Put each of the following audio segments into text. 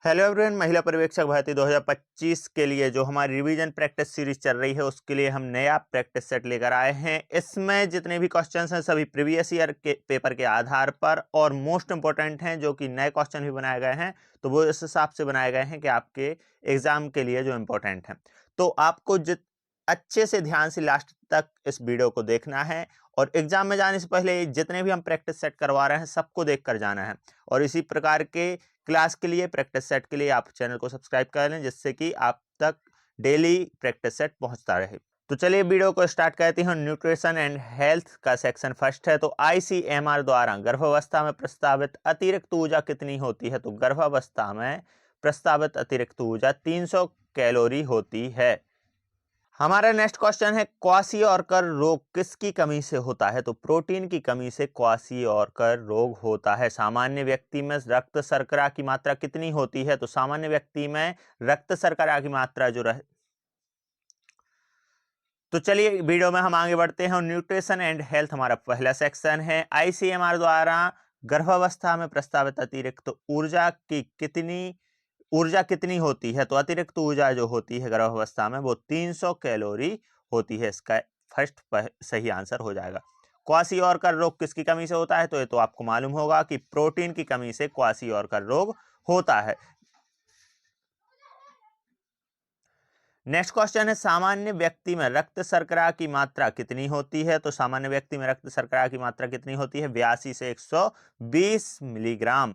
Hello everyone, महिला पर्यवेक्षक भर्ती 2025 के लिए जो हमारी रिवीजन प्रैक्टिस सीरीज चल रही है उसके लिए हम नया प्रैक्टिस सेट लेकर आए हैं। इसमें जितने भी क्वेश्चंस हैं सभी प्रीवियस ईयर के पेपर के आधार पर और मोस्ट इंपॉर्टेंट हैं, जो कि नए क्वेश्चन भी बनाए गए हैं। तो वो इस हिसाब से बनाए गए हैं कि आपके एग्जाम के लिए जो इम्पोर्टेंट हैं। तो आपको अच्छे से ध्यान से लास्ट तक इस वीडियो को देखना है और एग्जाम में जाने से पहले जितने भी हम प्रैक्टिस सेट करवा रहे हैं सबको देख कर जाना है। और इसी प्रकार के क्लास के लिए, प्रैक्टिस सेट के लिए आप चैनल को सब्सक्राइब कर लें, जिससे कि आप तक डेली प्रैक्टिस सेट पहुंचता रहे। तो चलिए वीडियो को स्टार्ट करते हैं। न्यूट्रिशन एंड हेल्थ का सेक्शन फर्स्ट है। तो आईसीएमआर द्वारा गर्भावस्था में प्रस्तावित अतिरिक्त ऊर्जा कितनी होती है? तो गर्भावस्था में प्रस्तावित अतिरिक्त ऊर्जा 300 कैलोरी होती है। हमारा नेक्स्ट क्वेश्चन है, क्वाशियोर्कर रोग किसकी कमी से होता है? तो प्रोटीन की कमी से क्वाशियोर्कर रोग होता है। सामान्य व्यक्ति में रक्त शर्करा की मात्रा कितनी होती है? तो सामान्य व्यक्ति में रक्त शर्करा की मात्रा तो चलिए वीडियो में हम आगे बढ़ते हैं। न्यूट्रिशन एंड हेल्थ हमारा पहला सेक्शन है। आईसीएमआर द्वारा गर्भावस्था में प्रस्तावित अतिरिक्त ऊर्जा कितनी होती है? तो अतिरिक्त ऊर्जा जो होती है गर्भावस्था में वो 300 कैलोरी होती है। इसका फर्स्ट सही आंसर हो जाएगा। क्वाशियोर्कर रोग किसकी कमी से होता है? तो ये तो आपको मालूम होगा कि प्रोटीन की कमी से क्वाशियोर्कर रोग होता है। नेक्स्ट क्वेश्चन है, सामान्य व्यक्ति में रक्त शर्करा की मात्रा कितनी होती है? तो सामान्य व्यक्ति में रक्त शर्करा की मात्रा कितनी होती है? 82 से 120 मिलीग्राम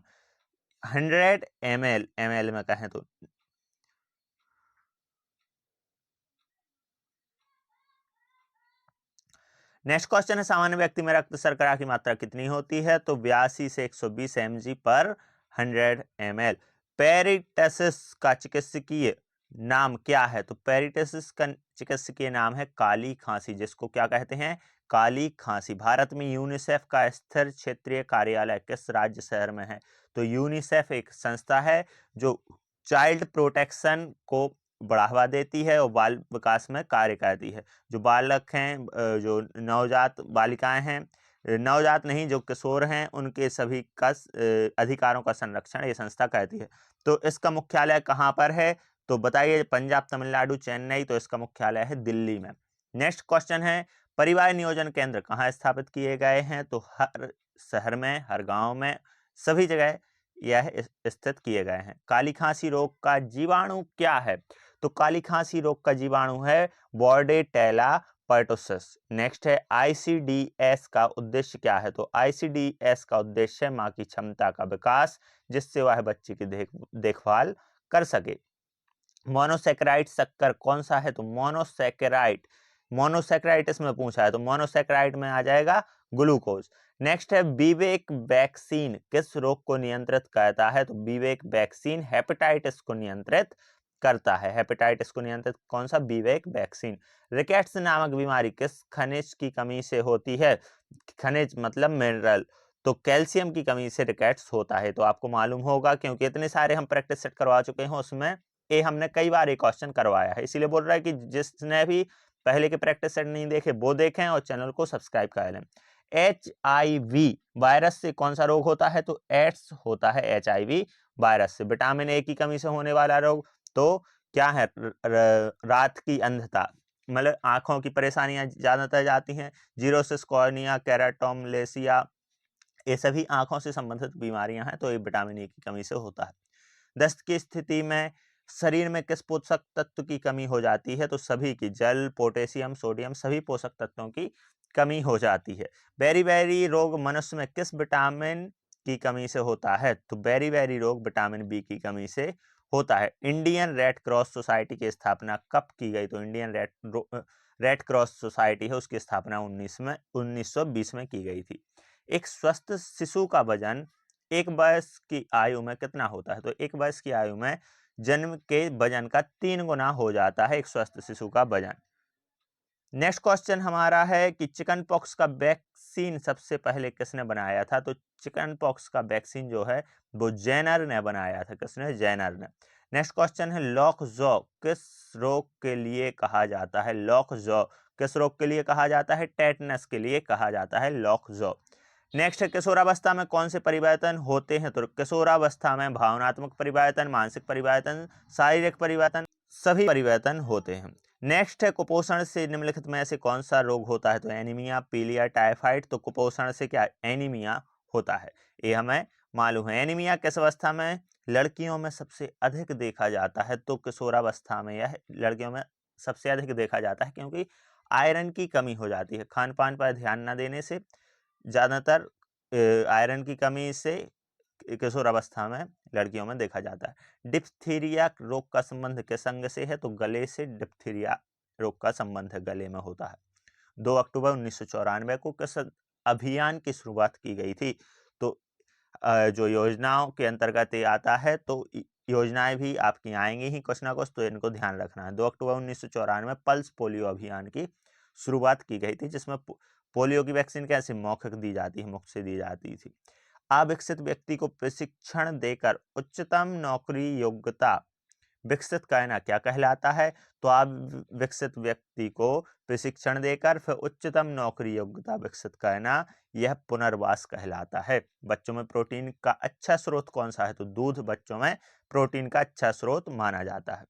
100 ml में कहें तो। नेक्स्ट क्वेश्चन है, सामान्य व्यक्ति में रक्त शर्करा की मात्रा कितनी होती है? तो 82 से 120 mg पर 100 ml। पेरिटसिस का चिकित्सकीय नाम क्या है? तो पेरिटसिस का चिकित्सकीय नाम है काली खांसी, जिसको क्या कहते हैं? काली खांसी। भारत में यूनिसेफ का स्थिर क्षेत्रीय कार्यालय किस राज्य शहर में है? तो यूनिसेफ एक संस्था है जो चाइल्ड प्रोटेक्शन को बढ़ावा देती है और बाल विकास में कार्य करती है। जो बालक हैं, जो नवजात बालिकाएं हैं, नवजात नहीं जो किशोर हैं, उनके सभी का अधिकारों का संरक्षण ये संस्था करती है। तो इसका मुख्यालय कहाँ पर है? तो बताइए, पंजाब, तमिलनाडु, चेन्नई। तो इसका मुख्यालय है दिल्ली में। नेक्स्ट क्वेश्चन है, परिवार नियोजन केंद्र कहाँ स्थापित किए गए हैं? तो हर शहर में, हर गांव में, सभी जगह यह स्थित किए गए हैं। काली खांसी रोग का जीवाणु क्या है? तो काली खांसी रोग का जीवाणु है बॉर्डेटेला पर्टुसिस। नेक्स्ट है, आईसीडीएस का उद्देश्य क्या है? तो आईसीडीएस का उद्देश्य मां की क्षमता का विकास, जिससे वह बच्चे की देखभाल कर सके। मोनोसेकेराइड शक्कर कौन सा है? तो मोनोसेकेराइड इसमें पूछा है, तो मोनोसेकेराइड में आ जाएगा ग्लूकोज। नेक्स्ट है, विवेक वैक्सीन किस रोग को नियंत्रित करता है? तो विवेक वैक्सीन हेपेटाइटिस को नियंत्रित करता है। हेपेटाइटिस को नियंत्रित कौन सा? विवेक वैक्सीन। रिकेट्स नामक बीमारी किस खनिज की कमी से होती है? खनिज मतलब मिनरल। तो कैल्शियम की कमी से रिकेट्स होता है। तो आपको मालूम होगा, क्योंकि इतने सारे हम प्रैक्टिस सेट करवा चुके हैं, उसमें ये हमने कई बार ये क्वेश्चन करवाया है। इसीलिए बोल रहा है कि जिसने भी पहले के प्रैक्टिस सेट नहीं देखे वो देखें और चैनल को सब्सक्राइब कर लें। HIV वायरस से कौन सा रोग होता है? तो एड्स होता है HIV वायरस से। विटामिन ए की कमी से होने वाला रोग तो क्या है? रात की अंधता, मतलब आंखों की परेशानियां ज्यादातर जाती हैं। जीरोसिस, कॉर्निया, केराटोमलेसिया, ये सभी आंखों से संबंधित बीमारियां हैं, तो ये विटामिन ए की कमी से होता है। दस्त की स्थिति में शरीर में किस पोषक तत्व की कमी हो जाती है? तो सभी की, जल, पोटेशियम, सोडियम, सभी पोषक तत्वों की कमी हो जाती है। बेरी रोग मनुष्य में किस विटामिन की कमी से होता है? तो बेरी रोग विटामिन बी की कमी से होता है। इंडियन रेड क्रॉस सोसाइटी की स्थापना कब की गई? तो इंडियन रेड क्रॉस सोसाइटी है, उसकी स्थापना 1920 में की गई थी। एक स्वस्थ शिशु का वजन एक वर्ष की आयु में कितना होता है? तो एक वर्ष की आयु में जन्म के वजन का 3 गुना हो जाता है एक स्वस्थ शिशु का वजन। नेक्स्ट क्वेश्चन हमारा है कि चिकन पॉक्स का वैक्सीन सबसे पहले किसने बनाया था? तो चिकन पॉक्स का वैक्सीन जो है वो जेनर ने बनाया था। किसने? जेनर ने। नेक्स्ट क्वेश्चन है, लॉकजॉ किस रोग के लिए कहा जाता है? लॉकजॉ किस रोग के लिए कहा जाता है? टेटनस के लिए कहा जाता है लॉकजॉ। नेक्स्ट है किशोरावस्था में कौन से परिवर्तन होते हैं, तो किशोरावस्था में भावनात्मक परिवर्तन, मानसिक परिवर्तन, शारीरिक परिवर्तन, सभी परिवर्तन होते हैं। नेक्स्ट है कुपोषण से निम्नलिखित में से कौन सा रोग होता है, तो एनीमिया, पीलिया, टाइफाइड। तो कुपोषण से क्या, एनीमिया होता है, ये हमें मालूम है। एनीमिया किस अवस्था में लड़कियों में सबसे अधिक देखा जाता है, तो किशोरावस्था में यह लड़कियों में सबसे अधिक देखा जाता है, क्योंकि आयरन की कमी हो जाती है। खान पान पर ध्यान न देने से ज़्यादातर आयरन की कमी से किशोरावस्था में लड़कियों में देखा जाता है। डिप्थीरिया रोग का संबंध किस अंग से है, तो गले से डिप्थीरिया रोग का संबंध गले में होता है। 2 अक्टूबर 1994 को किस अभियान की शुरुआत की गई थी, तो जो योजनाओं के अंतर्गत ये आता है, तो योजनाएं भी आपकी आएंगी ही कुछ ना कुछ, तो इनको ध्यान रखना है। 2 अक्टूबर 1994 पल्स पोलियो अभियान की शुरुआत की गई थी, जिसमें पोलियो की वैक्सीन कैसे मौखिक दी जाती है, मुफ्त से दी जाती थी। अविकसित व्यक्ति को प्रशिक्षण देकर उच्चतम नौकरी योग्यता विकसित करना क्या कहलाता है, तो अविकसित व्यक्ति को प्रशिक्षण देकर फिर उच्चतम नौकरी योग्यता विकसित करना, यह पुनर्वास कहलाता है। बच्चों में प्रोटीन का अच्छा स्रोत कौन सा है, तो दूध बच्चों में प्रोटीन का अच्छा स्रोत माना जाता है।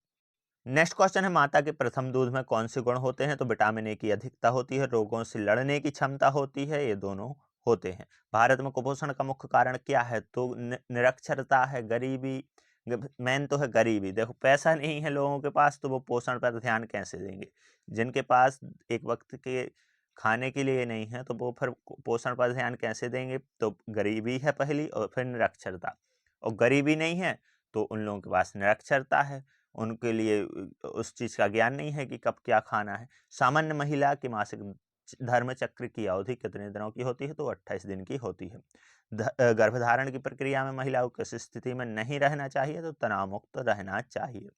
नेक्स्ट क्वेश्चन है माता के प्रथम दूध में कौन से गुण होते हैं, तो विटामिन ए की अधिकता होती है, रोगों से लड़ने की क्षमता होती है, ये दोनों होते हैं। भारत में कुपोषण का मुख्य कारण क्या है, तो निरक्षरता है, गरीबी। मेन तो है गरीबी। देखो पैसा नहीं है लोगों के पास, तो वो पोषण पर ध्यान कैसे देंगे। जिनके पास एक वक्त के खाने के लिए नहीं है, तो वो फिर पोषण पर ध्यान कैसे देंगे, तो गरीबी है पहली, और फिर निरक्षरता। और गरीबी नहीं है तो उन लोगों के पास निरक्षरता है, उनके लिए उस चीज का ज्ञान नहीं है कि कब क्या खाना है। सामान्य महिला के मासिक धर्म चक्र की अवधि कितने दिनों की होती है, तो 28 दिन की होती है। गर्भधारण की प्रक्रिया में महिला को किस स्थिति में नहीं रहना चाहिए, तो तनाव मुक्त रहना चाहिए,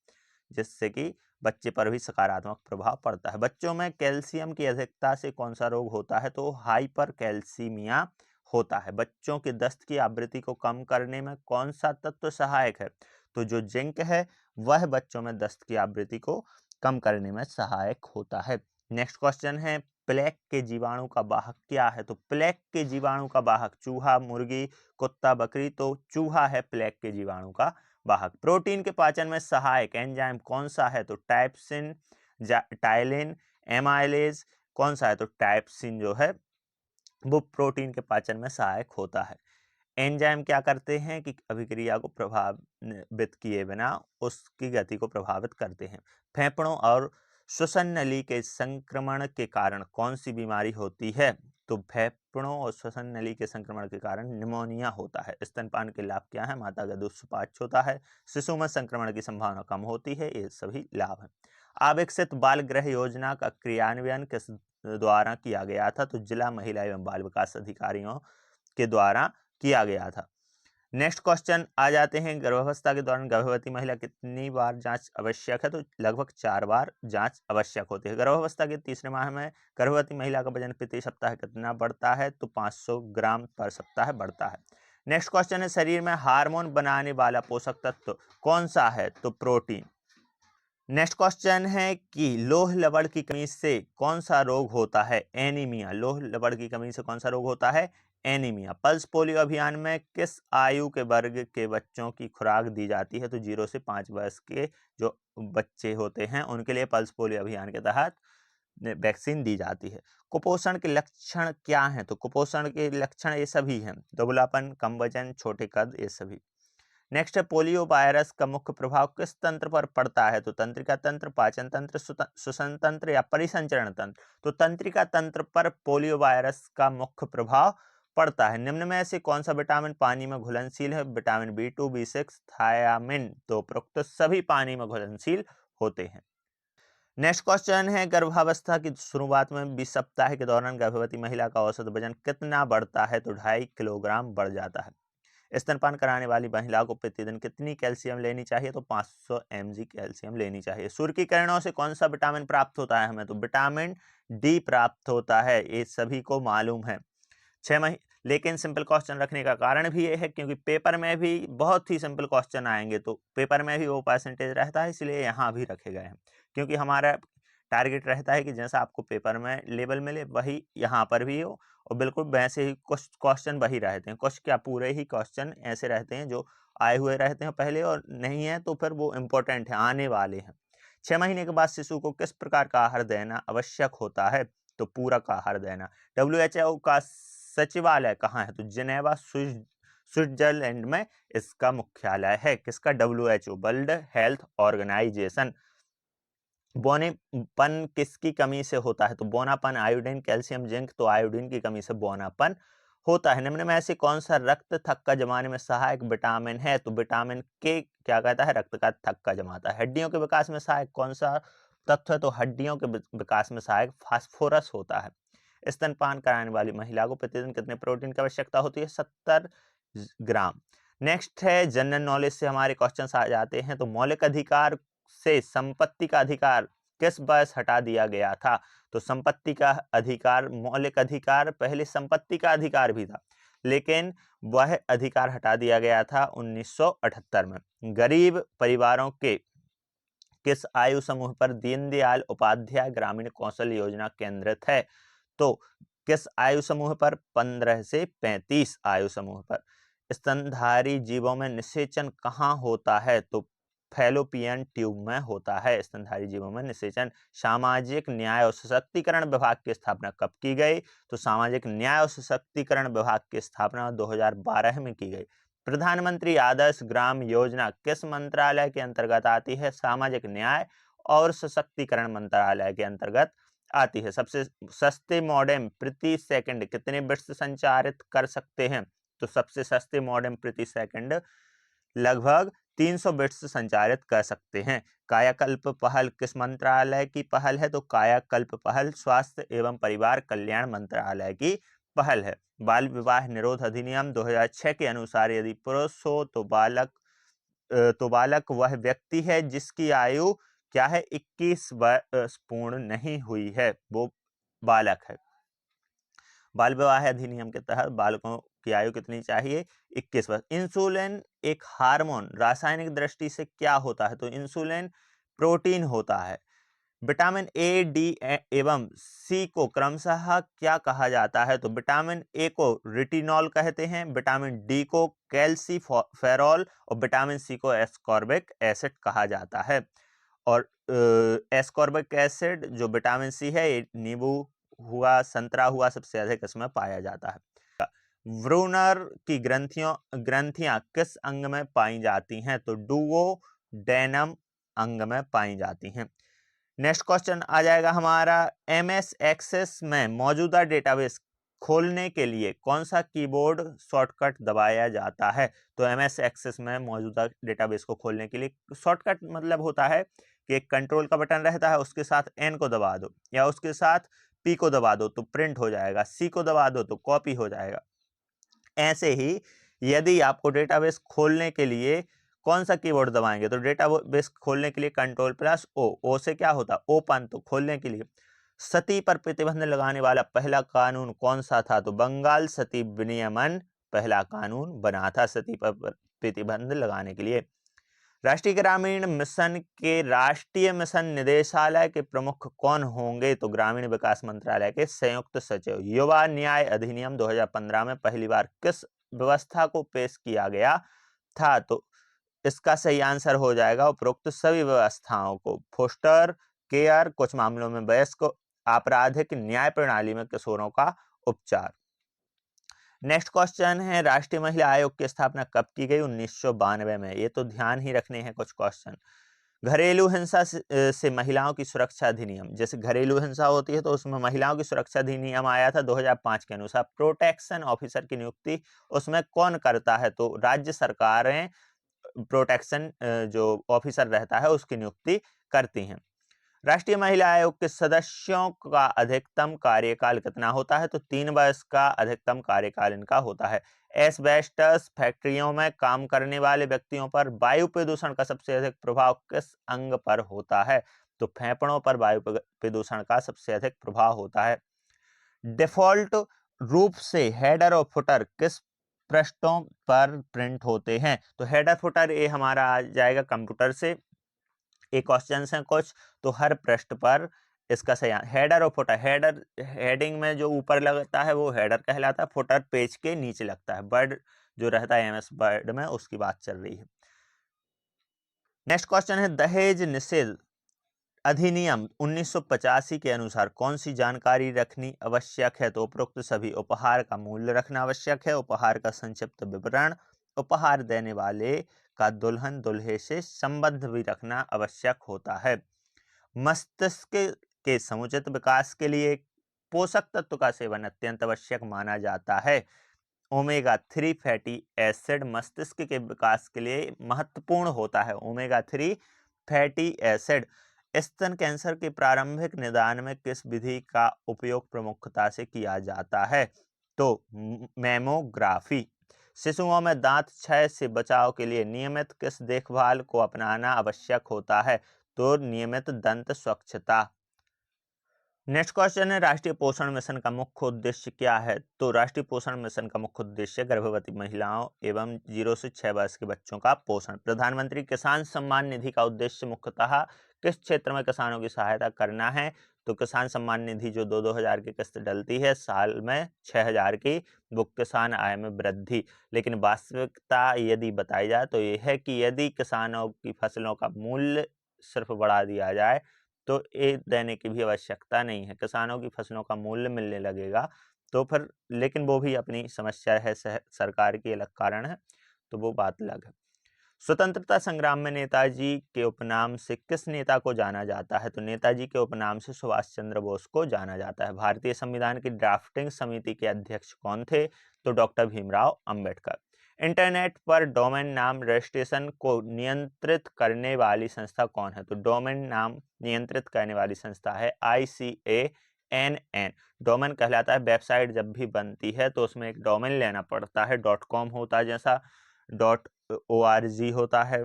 जिससे कि बच्चे पर भी सकारात्मक प्रभाव पड़ता है। बच्चों में कैल्शियम की अधिकता से कौन सा रोग होता है, तो हाइपर कैल्सीमिया होता है। बच्चों के दस्त की आवृत्ति को कम करने में कौन सा तत्व सहायक है, तो जो जिंक है वह बच्चों में दस्त की आवृत्ति को कम करने में सहायक होता है। नेक्स्ट क्वेश्चन है प्लेग के जीवाणु का वाहक क्या है, तो प्लेग के जीवाणु का वाहक चूहा, मुर्गी, कुत्ता, बकरी। तो चूहा है प्लेग के जीवाणु का वाहक। प्रोटीन के पाचन में सहायक एंजाइम कौन सा है, तो टाइपसिन, टाइलिन, एमाइलेज। कौन सा है, तो टाइपसिन जो है वो प्रोटीन के पाचन में सहायक होता है। एंजाइम क्या करते हैं कि अभिक्रिया को प्रभावित किए बिना उसकी गति को प्रभावित करते हैं। फेफड़ों और श्वसन नली के संक्रमण के कारण कौन सी बीमारी होती है, तो फेफड़ों और श्वसन नली के संक्रमण के कारण निमोनिया होता है। स्तनपान के लाभ क्या है, माता का दूध सुपाच्य होता है, शिशु में संक्रमण की संभावना कम होती है, ये सभी लाभ हैं। अविकसित बाल गृह योजना का क्रियान्वयन किस द्वारा किया गया था, तो जिला महिला एवं बाल विकास अधिकारियों के द्वारा किया गया था। नेक्स्ट क्वेश्चन आ जाते हैं, गर्भावस्था के दौरान गर्भवती महिला कितनी बार जांच आवश्यक है, तो लगभग 4 बार जांच आवश्यक होती है। गर्भावस्था के तीसरे माह में गर्भवती महिला का वजन प्रति सप्ताह कितना बढ़ता है, तो 500 ग्राम पर सप्ताह बढ़ता है। नेक्स्ट क्वेश्चन है शरीर में हार्मोन बनाने वाला पोषक तत्व कौन सा है, तो प्रोटीन। नेक्स्ट क्वेश्चन है कि लोह लवण की कमी से कौन सा रोग होता है, एनीमिया। लोह लवण की कमी से कौन सा रोग होता है, एनीमिया। पल्स पोलियो अभियान में किस आयु के वर्ग के बच्चों की खुराक दी जाती है, तो 0 से 5 वर्ष के जो बच्चे होते हैं उनके लिए पल्स पोलियो अभियान के तहत वैक्सीन दी जाती है। कुपोषण के लक्षण क्या हैं, तो कुपोषण के लक्षण ये सभी हैं, दुबलापन, कम वजन, छोटे कद, ये सभी। नेक्स्ट है पोलियो वायरस का मुख्य प्रभाव किस तंत्र पर पड़ता है, तो तंत्रिका तंत्र, पाचन तंत्र, श्वसन तंत्र या परिसंचरण तंत्र। तो तंत्रिका तंत्र पर पोलियो वायरस का मुख्य प्रभाव पड़ता है। निम्न में से कौन सा विटामिन पानी में घुलनशील है, विटामिन B2, B6, थायामिन। तो उपरोक्त सभी पानी में घुलनशील होते हैं। नेक्स्ट क्वेश्चन है गर्भावस्था की शुरुआत में 20 सप्ताह के दौरान गर्भवती महिला का औसत वजन कितना बढ़ता है, तो 2.5 किलोग्राम बढ़ जाता है। स्तनपान कराने वाली महिला को प्रतिदिन कितनी कैल्शियम लेनी चाहिए, तो 500 mg कैल्शियम लेनी चाहिए। सूर्य की किरणों से कौन सा विटामिन प्राप्त होता है हमें, तो विटामिन डी प्राप्त होता है, ये सभी को मालूम है। 6 महीने, लेकिन सिंपल क्वेश्चन रखने का कारण भी ये है क्योंकि पेपर में भी बहुत ही सिंपल क्वेश्चन आएंगे, तो पेपर में भी वो परसेंटेज रहता है, इसलिए यहाँ भी रखे गए हैं। क्योंकि हमारा टारगेट रहता है कि जैसा आपको पेपर में लेवल मिले वही यहाँ पर भी हो, और बिल्कुल वैसे ही कुछ क्वेश्चन वही रहते हैं, कुछ क्या पूरे ही क्वेश्चन ऐसे रहते हैं जो आए हुए रहते हैं पहले, और नहीं है तो फिर वो इम्पोर्टेंट है, आने वाले हैं। 6 महीने के बाद शिशु को किस प्रकार का आहार देना आवश्यक होता है? तो पूरक आहार देना। WHO का सचिवालय कहाँ है? तो जिनेवा स्विट्जरलैंड में इसका मुख्यालय है। किसका? WHO, World Health Organization. बौनापन किसकी कमी से होता है? तो बौनापन आयोडीन, कैल्शियम, जिंक, तो आयोडीन की कमी से बौनापन होता है। निम्न में से कौन सा रक्त थक्का जमाने में सहायक विटामिन है? तो विटामिन के क्या कहता है? रक्त का थक्का जमाता है। हड्डियों के विकास में सहायक कौन सा तत्व है? तो हड्डियों के विकास में सहायक फास्फोरस होता है। स्तनपान कराने वाली महिला को प्रतिदिन कितने प्रोटीन की आवश्यकता होती है? 70 ग्राम। नेक्स्ट है जनरल नॉलेज से हमारे क्वेश्चन आ जाते हैं। तो मौलिक अधिकार से संपत्ति का अधिकार किस वर्ष हटा दिया गया था? तो संपत्ति का अधिकार, मौलिक अधिकार पहले संपत्ति का अधिकार भी था, लेकिन वह अधिकार हटा दिया गया था 1978 में। गरीब परिवारों के किस आयु समूह पर दीनदयाल उपाध्याय ग्रामीण कौशल योजना केंद्रित है? तो किस आयु समूह पर? 15 से 35 आयु समूह पर। स्तनधारी जीवों में निषेचन कहाँ होता है? तो फैलोपियन ट्यूब में होता है स्तनधारी जीवों में निषेचन। सामाजिक न्याय और सशक्तिकरण विभाग की स्थापना कब की गई? तो सामाजिक न्याय और सशक्तिकरण विभाग की स्थापना 2012 में की गई। प्रधानमंत्री आदर्श ग्राम योजना किस मंत्रालय के अंतर्गत आती है? सामाजिक न्याय और सशक्तिकरण मंत्रालय के अंतर्गत आती है। सबसे सस्ते मॉडेम प्रति सेकंड कितने बिट्स संचारित कर सकते हैं? तो सबसे सस्ते मॉडेम प्रति सेकंड लगभग 300 बिट्स संचारित कर सकते हैं। कायाकल्प पहल किस मंत्रालय की पहल है? तो कायाकल्प पहल स्वास्थ्य एवं परिवार कल्याण मंत्रालय की पहल है। बाल विवाह निरोध अधिनियम 2006 के अनुसार यदि पुरुष हो तो बालक वह व्यक्ति है जिसकी आयु क्या है? 21 वर्ष पूर्ण नहीं हुई है, वो बालक है। बाल विवाह अधिनियम के तहत बालकों की आयु कितनी चाहिए? 21 वर्ष। इंसुलिन एक हार्मोन रासायनिक दृष्टि से क्या होता है? तो इंसुलिन प्रोटीन होता है। विटामिन ए, डी एवं सी को क्रमशः क्या कहा जाता है? तो विटामिन ए को रेटिनॉल कहते हैं, विटामिन डी को कैल्सीफेरॉल और विटामिन सी को एस्कॉर्बिक एसिड कहा जाता है। और एस्कॉर्बिक एसिड जो विटामिन सी है, ये नींबू हुआ, संतरा हुआ, सबसे अधिक इसमें पाया जाता है। व्रूनर की ग्रंथियां किस अंग में पाई जाती हैं? तो डुओडेनम अंग में पाई जाती हैं। नेक्स्ट क्वेश्चन आ जाएगा हमारा, MS एक्सेस में मौजूदा डेटाबेस खोलने के लिए कौन सा कीबोर्ड शॉर्टकट दबाया जाता है? तो MS एक्सेस में मौजूदा डेटाबेस को खोलने के लिए शॉर्टकट मतलब होता है कि एक कंट्रोल का बटन रहता है, उसके साथ N को दबा दो या उसके साथ P को दबा दो तो प्रिंट हो जाएगा, C को दबा दो तो कॉपी हो जाएगा। ऐसे ही यदि आपको डेटाबेस खोलने के लिए कौन सा कीबोर्ड दबाएंगे? तो डेटाबेस खोलने के लिए कंट्रोल+O से क्या होता? ओपन। तो खोलने के लिए सती पर प्रतिबंध लगाने वाला पहला कानून कौन सा था? तो बंगाल सती विनियमन पहला कानून बना था सती पर प्रतिबंध लगाने के लिए। राष्ट्रीय ग्रामीण मिशन के राष्ट्रीय मिशन निदेशालय के प्रमुख कौन होंगे? तो ग्रामीण विकास मंत्रालय के संयुक्त सचिव। युवा न्याय अधिनियम 2015 में पहली बार किस व्यवस्था को पेश किया गया था? तो इसका सही आंसर हो जाएगा उपरोक्त सभी व्यवस्थाओं को। फोस्टर केयर, कुछ मामलों में वयस्क, आपराधिक न्याय प्रणाली में किशोरों का उपचार। नेक्स्ट क्वेश्चन है, राष्ट्रीय महिला आयोग की स्थापना कब की गई? 1992 में। ये तो ध्यान ही रखने हैं कुछ क्वेश्चन। घरेलू हिंसा से महिलाओं की सुरक्षा अधिनियम, जैसे घरेलू हिंसा होती है तो उसमें महिलाओं की सुरक्षा अधिनियम आया था 2005 के अनुसार। प्रोटेक्शन ऑफिसर की नियुक्ति उसमें कौन करता है? तो राज्य सरकारें प्रोटेक्शन जो ऑफिसर रहता है उसकी नियुक्ति करती हैं। राष्ट्रीय महिला आयोग के सदस्यों का अधिकतम कार्यकाल कितना होता है? तो 3 वर्ष का अधिकतम कार्यकाल इनका होता है। एस्बेस्टस फैक्ट्रियों में काम करने वाले व्यक्तियों पर वायु प्रदूषण का सबसे अधिक प्रभाव किस अंग पर होता है? तो फेफड़ों पर वायु प्रदूषण का सबसे अधिक प्रभाव होता है। डिफॉल्ट रूप से हेडर और फुटर किस पृष्ठों पर प्रिंट होते हैं? तो हेडर फुटर ये हमारा आ जाएगा कंप्यूटर से। एक क्वेश्चन है कुछ, तो हर पृष्ठ पर इसका सही हेडर और फुटर, हेडर हेडिंग में जो ऊपर लगता है वो हेडर कहलाता है, फुटर पेज के नीचे लगता है। बर्ड जो रहता है एमएस वर्ड में उसकी बात चल रही है। नेक्स्ट क्वेश्चन है दहेज निषेध अधिनियम 1985 के अनुसार कौन सी जानकारी रखनी आवश्यक है? तो उपरोक्त सभी, उपहार का मूल्य रखना आवश्यक है, उपहार का संक्षिप्त विवरण, उपहार देने वाले का दुल्हन दुल्हे से संबंध भी रखना आवश्यक होता है। मस्तिष्क के समुचित विकास के लिए पोषक तत्व का सेवन अत्यंत आवश्यक माना जाता है। ओमेगा 3 फैटी एसिड मस्तिष्क के विकास के लिए महत्वपूर्ण होता है। Omega 3 fatty acid. स्तन कैंसर के प्रारंभिक निदान में किस विधि का उपयोग प्रमुखता से किया जाता है? तो मैमोग्राफी। शिशुओं में दांत क्षय से बचाव के लिए नियमित किस देखभाल को अपनाना आवश्यक होता है? तो नियमित दंत स्वच्छता। नेक्स्ट क्वेश्चन है राष्ट्रीय पोषण मिशन का मुख्य उद्देश्य क्या है? तो राष्ट्रीय पोषण मिशन का मुख्य उद्देश्य गर्भवती महिलाओं एवं 0 से 6 वर्ष के बच्चों का पोषण। प्रधानमंत्री किसान सम्मान निधि का उद्देश्य मुख्यतः किस क्षेत्र में किसानों की सहायता करना है? तो किसान सम्मान निधि जो 2-2 हजार की किस्त डलती है साल में 6,000 की, वो किसान आय में वृद्धि। लेकिन वास्तविकता यदि बताई जाए तो यह है कि यदि किसानों की फसलों का मूल्य सिर्फ बढ़ा दिया जाए तो ये देने की भी आवश्यकता नहीं है। किसानों की फसलों का मूल्य मिलने लगेगा तो फिर, लेकिन वो भी अपनी समस्या है, सरकार की अलग कारण है, तो वो बात अलग है। स्वतंत्रता संग्राम में नेताजी के उपनाम से किस नेता को जाना जाता है? तो नेताजी के उपनाम से सुभाष चंद्र बोस को जाना जाता है। भारतीय संविधान की ड्राफ्टिंग समिति के अध्यक्ष कौन थे? तो डॉक्टर भीमराव अंबेडकर। इंटरनेट पर डोमेन नाम रजिस्ट्रेशन को नियंत्रित करने वाली संस्था कौन है? तो डोमेन नाम नियंत्रित करने वाली संस्था है ICANN। डोमेन कहलाता है वेबसाइट जब भी बनती है तो उसमें एक डोमेन लेना पड़ता है, .com होता है जैसा .org होता है,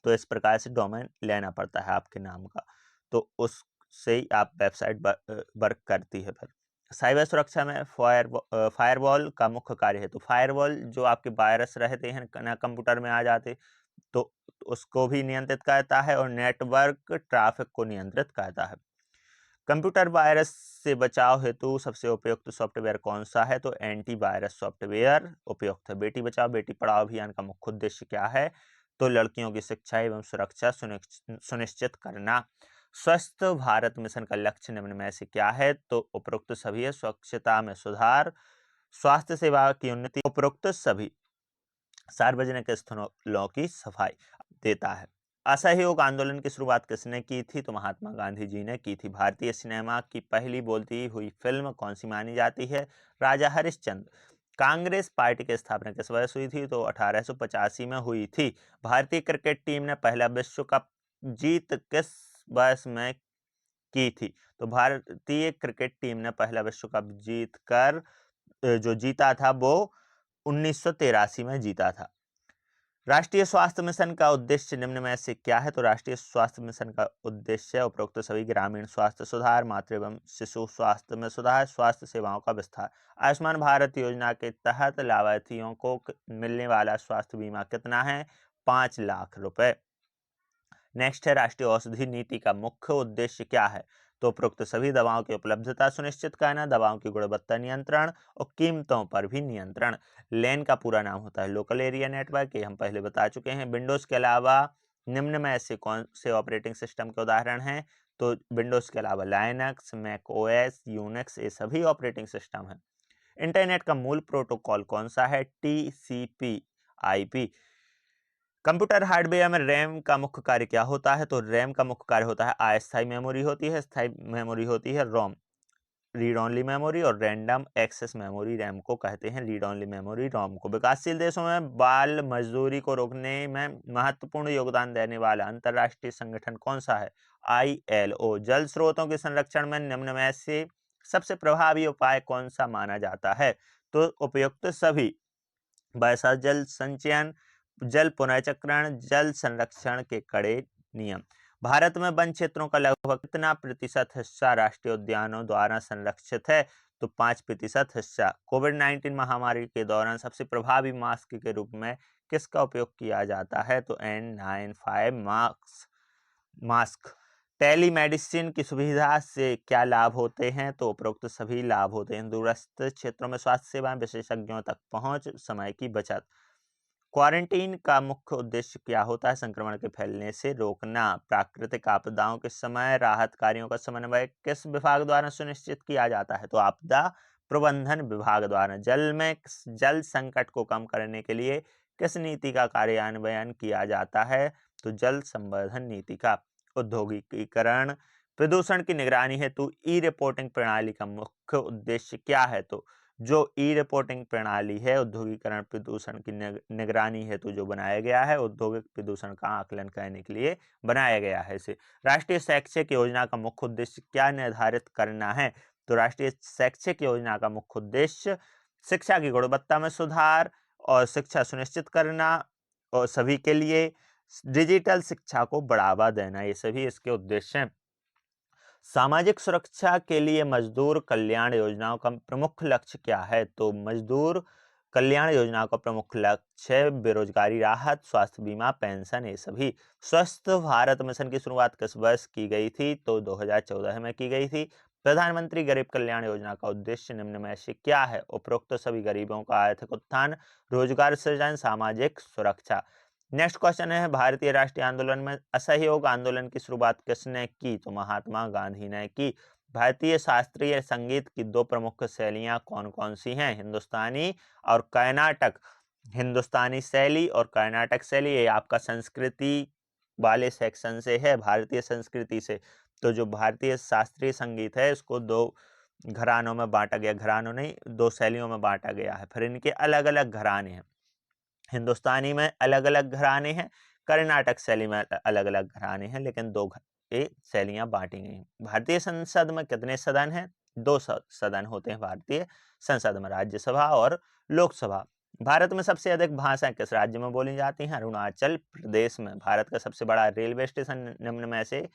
तो इस प्रकार से डोमेन लेना पड़ता है आपके नाम का, तो उससे ही आप वेबसाइट वर्क करती है। फिर साइबर सुरक्षा में फायरवॉल का मुख्य कार्य है। तो फायरवॉल जो आपके वायरस रहते हैं ना कंप्यूटर में आ जाते, तो उसको भी नियंत्रित करता है और नेटवर्क ट्रैफिक को नियंत्रित करता है। कंप्यूटर वायरस से बचाव हेतु सबसे उपयुक्त सॉफ्टवेयर कौन सा है? तो एंटीवायरस सॉफ्टवेयर उपयुक्त है। बेटी बचाओ बेटी पढ़ाओ अभियान का मुख्य उद्देश्य क्या है? तो लड़कियों की शिक्षा एवं सुरक्षा सुनिश्चित करना। स्वस्थ भारत मिशन का लक्ष्य निम्न में से क्या है? तो उपरोक्त सभी है। स्वच्छता में सुधार, स्वास्थ्य सेवा की उन्नति, उपरोक्त सभी। सार्वजनिक स्थलों की सफाई देता है। असहयोग आंदोलन की शुरुआत किसने की थी? तो महात्मा गांधी जी ने की थी। भारतीय सिनेमा की पहली बोलती हुई फिल्म कौन सी मानी जाती है? राजा हरिश्चंद्र। कांग्रेस पार्टी की स्थापना किस वर्ष हुई थी? तो 1885 में हुई थी। भारतीय क्रिकेट टीम ने पहला विश्व कप जीत किस वर्ष में की थी? तो भारतीय क्रिकेट टीम ने पहला विश्व कप जीत कर जो जीता था वो 1983 में जीता था। राष्ट्रीय स्वास्थ्य मिशन का उद्देश्य निम्न में से क्या है? तो राष्ट्रीय स्वास्थ्य मिशन का उद्देश्य उपरोक्त सभी ग्रामीण स्वास्थ्य सुधार, मातृ एवं शिशु स्वास्थ्य में सुधार, स्वास्थ्य सेवाओं का विस्तार। आयुष्मान भारत योजना के तहत लाभार्थियों को मिलने वाला स्वास्थ्य बीमा कितना है? 5 लाख रुपए। नेक्स्ट है राष्ट्रीय औषधि नीति का मुख्य उद्देश्य क्या है? तो उपरोक्त सभी दवाओं की उपलब्धता सुनिश्चित करना, दवाओं की गुणवत्ता नियंत्रण और कीमतों पर भी नियंत्रण। लैन का पूरा नाम होता है लोकल एरिया नेटवर्क, ये हम पहले बता चुके हैं। विंडोज के अलावा निम्न में से कौन से ऑपरेटिंग सिस्टम के उदाहरण हैं? तो विंडोज के अलावा लाइनक्स, मैक ओएस, यूनिक्स, ये सभी ऑपरेटिंग सिस्टम है। इंटरनेट का मूल प्रोटोकॉल कौन सा है? TCP/IP। कंप्यूटर हार्डवेयर में रैम का मुख्य कार्य क्या होता है? तो रैम का मुख्य कार्य होता है अस्थायी मेमोरी होती है, स्थायी मेमोरी होती है रोम, रीड ओनली मेमोरी, और रैंडम एक्सेस मेमोरी रैम को कहते हैं, रीड ओनली मेमोरी रोम को। विकासशील देशों में बाल मजदूरी को रोकने में महत्वपूर्ण योगदान देने वाला अंतरराष्ट्रीय संगठन कौन सा है? ILO। जल स्रोतों के संरक्षण में निम्न में से सबसे प्रभावी उपाय कौन सा माना जाता है? तो उपयुक्त सभी। वर्षा जल संचयन, जल पुनर्चक्रण, जल संरक्षण के कड़े नियम। भारत में वन क्षेत्रों का लगभग कितना प्रतिशत हिस्सा राष्ट्रीय उद्यानों द्वारा संरक्षित है? तो 5% हिस्सा। कोविड-19 महामारी के दौरान सबसे प्रभावी मास्क के रूप में किसका उपयोग किया जाता है? तो N95 मास्क। टेलीमेडिसिन की सुविधा से क्या लाभ होते हैं? तो उपरोक्त सभी लाभ होते हैं। दूरस्थ क्षेत्रों में स्वास्थ्य सेवाएं, विशेषज्ञों तक पहुंच, समय की बचत। क्वारंटीन का मुख्य उद्देश्य क्या होता है? संक्रमण के फैलने से रोकना। प्राकृतिक आपदाओं के समय राहत कार्यों का समन्वय किस विभाग द्वारा सुनिश्चित किया जाता है? तो आपदा प्रबंधन विभाग द्वारा। जल संकट को कम करने के लिए किस नीति का कार्यान्वयन किया जाता है? तो जल संवर्धन नीति का। औद्योगिकीकरण प्रदूषण की निगरानी हेतु ई रिपोर्टिंग प्रणाली का मुख्य उद्देश्य क्या है? तो जो ई रिपोर्टिंग प्रणाली है औद्योगिकरण प्रदूषण की निगरानी हेतु जो बनाया गया है, औद्योगिक प्रदूषण का आकलन करने के लिए बनाया गया है इसे। राष्ट्रीय शैक्षिक योजना का मुख्य उद्देश्य क्या निर्धारित करना है? तो राष्ट्रीय शैक्षिक योजना का मुख्य उद्देश्य शिक्षा की गुणवत्ता में सुधार और शिक्षा सुनिश्चित करना और सभी के लिए डिजिटल शिक्षा को बढ़ावा देना, ये सभी इसके उद्देश्य हैं। सामाजिक सुरक्षा के लिए मजदूर कल्याण योजनाओं का प्रमुख लक्ष्य क्या है? तो मजदूर कल्याण योजना का प्रमुख लक्ष्य बेरोजगारी राहत, स्वास्थ्य बीमा, पेंशन, ये सभी। स्वस्थ भारत मिशन की शुरुआत किस वर्ष की गई थी? तो 2014 में की गई थी। प्रधानमंत्री गरीब कल्याण योजना का उद्देश्य निम्न में से क्या है? उपरोक्त सभी गरीबों का आर्थिक उत्थान, रोजगार सृजन, सामाजिक सुरक्षा। नेक्स्ट क्वेश्चन है, भारतीय राष्ट्रीय आंदोलन में असहयोग आंदोलन की शुरुआत किसने की? तो महात्मा गांधी ने की। भारतीय शास्त्रीय संगीत की दो प्रमुख शैलियां कौन कौन सी हैं? हिंदुस्तानी और कर्नाटक। हिंदुस्तानी शैली और कर्नाटक शैली, ये आपका संस्कृति वाले सेक्शन से है, भारतीय संस्कृति से। तो जो भारतीय शास्त्रीय संगीत है इसको दो घरानों में बांटा गया, घरानों नहीं, दो शैलियों में बांटा गया है। फिर इनके अलग अलग घराने हैं। हिंदुस्तानी में अलग अलग घराने हैं, कर्नाटक शैली में अलग अलग घराने हैं, लेकिन दो शैलियां बांटी गई हैं। भारतीय संसद में कितने सदन हैं? दो सदन होते हैं भारतीय संसद में, राज्यसभा और लोकसभा। भारत में सबसे अधिक भाषाएं किस राज्य में बोली जाती हैं? अरुणाचल प्रदेश में। भारत का सबसे बड़ा रेलवे स्टेशन निम्न में से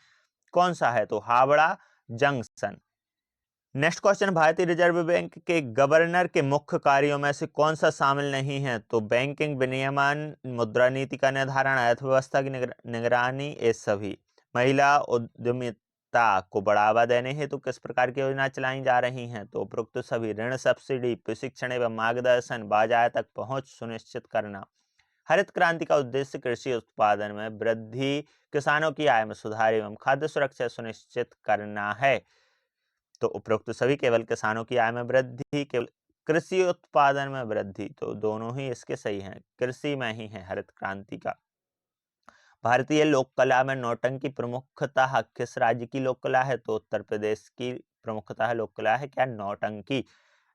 कौन सा है? तो हावड़ा जंक्शन। नेक्स्ट क्वेश्चन, भारतीय रिजर्व बैंक के गवर्नर के मुख्य कार्यों में से कौन सा शामिल नहीं है? तो बैंकिंग विनियमन, मुद्रा नीति का निर्धारण, अर्थव्यवस्था की निगरानी, ये सभी। महिला उद्यमिता को बढ़ावा देने हेतु किस प्रकार की योजना चलाई जा रही हैं? तो उपरोक्त सभी। ऋण, सब्सिडी, प्रशिक्षण एवं मार्गदर्शन, बाजार तक पहुंच सुनिश्चित करना। हरित क्रांति का उद्देश्य कृषि उत्पादन में वृद्धि, किसानों की आय में सुधार एवं खाद्य सुरक्षा सुनिश्चित करना है। तो उपरोक्त सभी। केवल किसानों की आय में वृद्धि, केवल कृषि उत्पादन में वृद्धि, तो दोनों ही इसके सही हैं, कृषि में ही है हरित क्रांति का। भारतीय लोक कला में नौटंकी प्रमुखतः किस राज्य की लोक कला है? तो उत्तर प्रदेश की प्रमुखतः लोक कला है क्या? नौटंकी।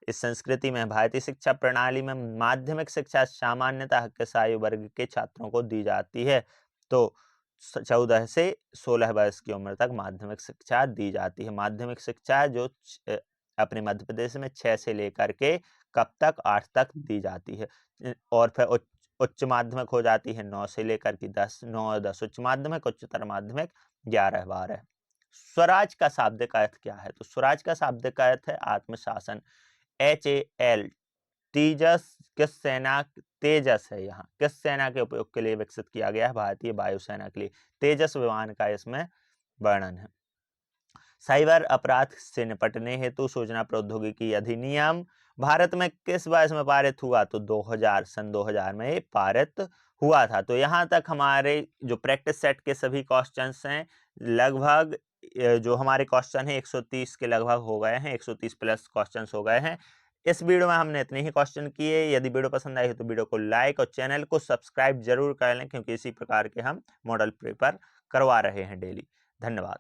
इस संस्कृति में भारतीय शिक्षा प्रणाली में माध्यमिक शिक्षा सामान्यतः किस आयु वर्ग के छात्रों को दी जाती है? तो 14 से 16 वर्ष की उम्र तक माध्यमिक शिक्षा दी जाती है। माध्यमिक शिक्षा जो अपने मध्य प्रदेश में 6 से लेकर के कब तक? 8 तक दी जाती है। और फिर उच्च माध्यमिक हो जाती है 9 से लेकर के 10, 9 और 10 उच्च माध्यमिक, उच्चतर माध्यमिक 11, 12। स्वराज का शाब्दिक अर्थ क्या है? तो स्वराज का शाब्दिक अर्थ है आत्मशासन। HAL। तेजस किस सेना? तेजस है यहाँ किस सेना के उपयोग के लिए विकसित किया गया है? भारतीय वायुसेना के लिए। तेजस विमान का इसमें वर्णन है। साइबर अपराध से निपटने हेतु सूचना प्रौद्योगिकी अधिनियम भारत में किस वर्ष में पारित हुआ? तो 2000 में ये पारित हुआ था। तो यहाँ तक हमारे जो प्रैक्टिस सेट के सभी क्वेश्चंस हैं, लगभग जो हमारे क्वेश्चन है 130 के लगभग हो गए हैं, 130 प्लस क्वेश्चंस हो गए हैं। इस वीडियो में हमने इतने ही क्वेश्चन किए। यदि वीडियो पसंद आई हो तो वीडियो को लाइक और चैनल को सब्सक्राइब जरूर कर लें, क्योंकि इसी प्रकार के हम मॉडल पेपर करवा रहे हैं डेली। धन्यवाद।